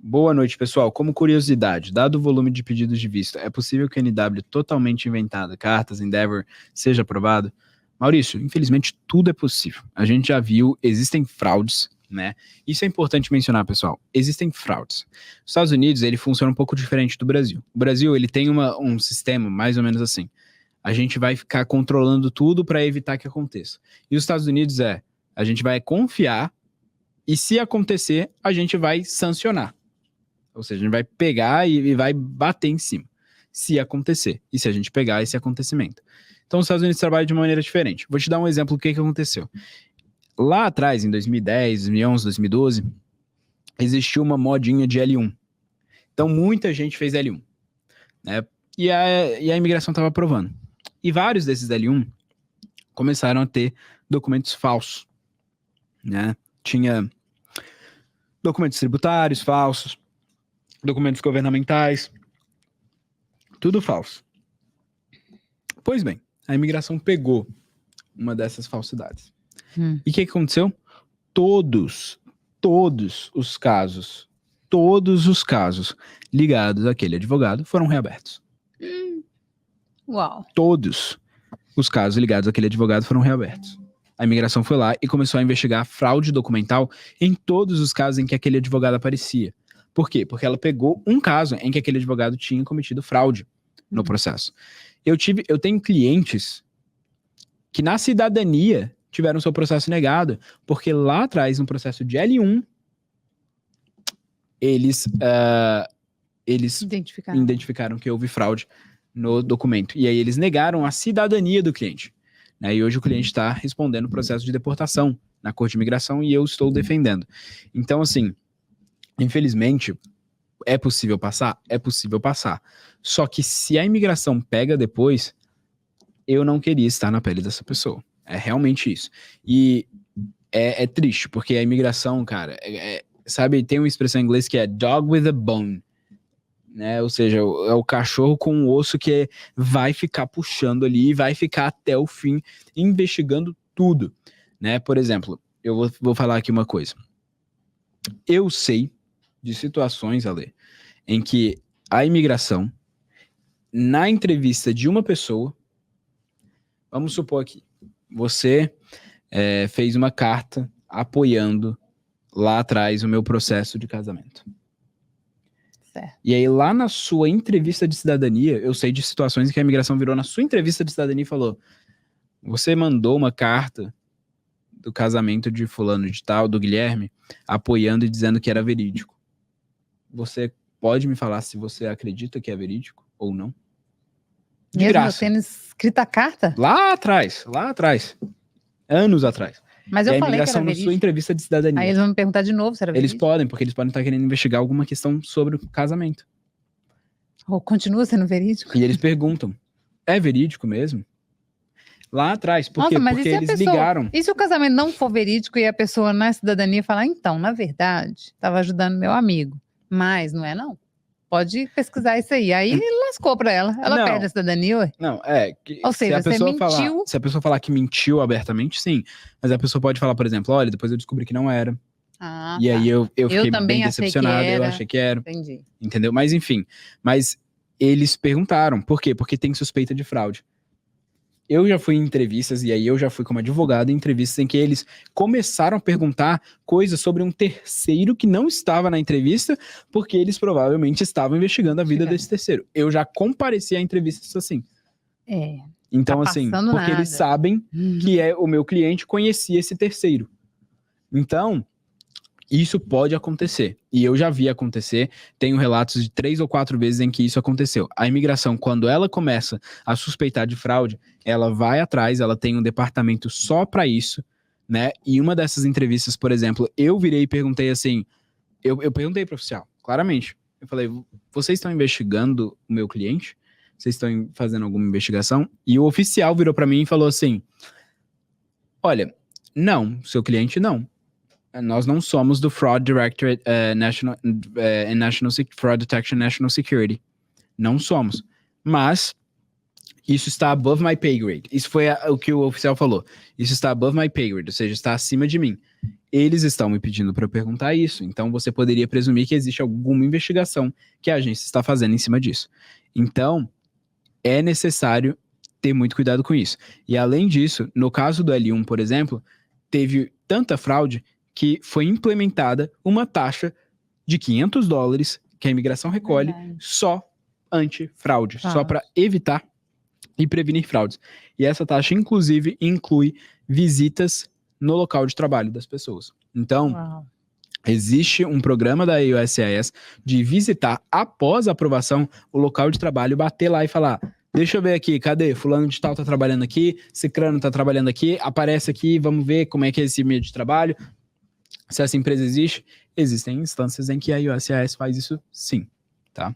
Boa noite, pessoal. Como curiosidade, dado o volume de pedidos de visto, é possível que a NW totalmente inventada, cartas, Endeavor, seja aprovado? Maurício, infelizmente tudo é possível. A gente já viu, existem fraudes, né? Isso é importante mencionar, pessoal. Existem fraudes. Os Estados Unidos, ele funciona um pouco diferente do Brasil. O Brasil, ele tem um sistema mais ou menos assim. A gente vai ficar controlando tudo para evitar que aconteça. E os Estados Unidos a gente vai confiar e se acontecer, a gente vai sancionar. Ou seja, a gente vai pegar e vai bater em cima, se acontecer. E se a gente pegar esse acontecimento. Então, os Estados Unidos trabalham de uma maneira diferente. Vou te dar um exemplo do que aconteceu. Lá atrás, em 2010, 2011, 2012, existiu uma modinha de L1. Então, muita gente fez L1. Né? E a imigração estava aprovando. E vários desses L1 começaram a ter documentos falsos. Né? Tinha documentos tributários falsos, documentos governamentais, tudo falso. Pois bem, a imigração pegou uma dessas falsidades. E o que aconteceu? Todos os casos ligados àquele advogado foram reabertos. Uau. Todos os casos ligados àquele advogado foram reabertos. A imigração foi lá e começou a investigar fraude documental em todos os casos em que aquele advogado aparecia. Por quê? Porque ela pegou um caso em que aquele advogado tinha cometido fraude no processo. Eu tenho clientes que na cidadania tiveram seu processo negado, porque lá atrás, no processo de L1, eles identificaram que houve fraude no documento. E aí eles negaram a cidadania do cliente. Né? E hoje o cliente está respondendo o processo de deportação na Corte de Imigração e eu estou defendendo. Então, assim, infelizmente, é possível passar? É possível passar. Só que se a imigração pega depois, eu não queria estar na pele dessa pessoa. É realmente isso. E é triste, porque a imigração, cara, sabe, tem uma expressão em inglês que é dog with a bone. Né? Ou seja, é o cachorro com um osso que vai ficar puxando ali e vai ficar até o fim investigando tudo. Né? Por exemplo, eu vou falar aqui uma coisa. Eu sei de situações, Ale, em que a imigração, na entrevista de uma pessoa, vamos supor aqui, você fez uma carta apoiando lá atrás o meu processo de casamento. Certo. E aí lá na sua entrevista de cidadania, eu sei de situações em que a imigração virou na sua entrevista de cidadania e falou: você mandou uma carta do casamento de fulano de tal, do Guilherme, apoiando e dizendo que era verídico. Você pode me falar se você acredita que é verídico ou não? De mesmo graça. Eu tendo escrito a carta? Lá atrás. Anos atrás. Mas e eu a falei que imigração era na verídico. sua entrevista de cidadania. Aí eles vão me perguntar de novo se era verídico. Eles podem, porque eles podem estar querendo investigar alguma questão sobre o casamento. Ou continua sendo verídico? E eles perguntam, é verídico mesmo? Lá atrás, por quê? Nossa, mas Porque e se eles a pessoa, ligaram. E se o casamento não for verídico e a pessoa na cidadania falar, então, na verdade, estava ajudando meu amigo, mas não é não? Pode pesquisar isso aí. Aí lascou pra ela. Ela Não. perde a cidadania, ué. Não, Ou seja, você mentiu. Se a pessoa falar que mentiu abertamente, sim. Mas a pessoa pode falar, por exemplo, olha, depois eu descobri que não era. Ah, E aí eu fiquei também bem achei que decepcionado, eu era. achei que era. Entendi. Entendeu? Mas enfim, eles perguntaram, por quê? Porque tem suspeita de fraude. Eu já fui em entrevistas, e aí eu já fui como advogado em entrevistas em que eles começaram a perguntar coisas sobre um terceiro que não estava na entrevista, porque eles provavelmente estavam investigando a vida desse terceiro. Eu já compareci a entrevistas assim. Então, assim, porque eles sabem que o meu cliente conhecia esse terceiro. Então, isso pode acontecer. E eu já vi acontecer. Tenho relatos de 3 ou 4 vezes em que isso aconteceu. A imigração, quando ela começa a suspeitar de fraude, ela vai atrás, ela tem um departamento só para isso, né? E uma dessas entrevistas, por exemplo, eu virei e perguntei assim, eu perguntei pro oficial, claramente. Eu falei, vocês estão investigando o meu cliente? Vocês estão fazendo alguma investigação? E o oficial virou para mim e falou assim, olha, não, seu cliente não. Nós não somos do Fraud Directorate National Fraud Detection National Security. Não somos. Mas isso está above my pay grade. Isso foi o que o oficial falou. Isso está above my pay grade, ou seja, está acima de mim. eles estão me pedindo para eu perguntar isso. Então, você poderia presumir que existe alguma investigação que a agência está fazendo em cima disso. Então, é necessário ter muito cuidado com isso. E, além disso, no caso do L1, por exemplo, teve tanta fraude que foi implementada uma taxa de $500 que a imigração recolhe só anti-fraude, só para evitar e prevenir fraudes. E essa taxa, inclusive, inclui visitas no local de trabalho das pessoas. Então, existe um programa da USCIS de visitar, após a aprovação, o local de trabalho, bater lá e falar: deixa eu ver aqui, cadê? Fulano de tal tá trabalhando aqui, Cicrano tá trabalhando aqui, aparece aqui, vamos ver como é que é esse meio de trabalho. Se essa empresa existe, existem instâncias em que a USCIS faz isso sim, tá?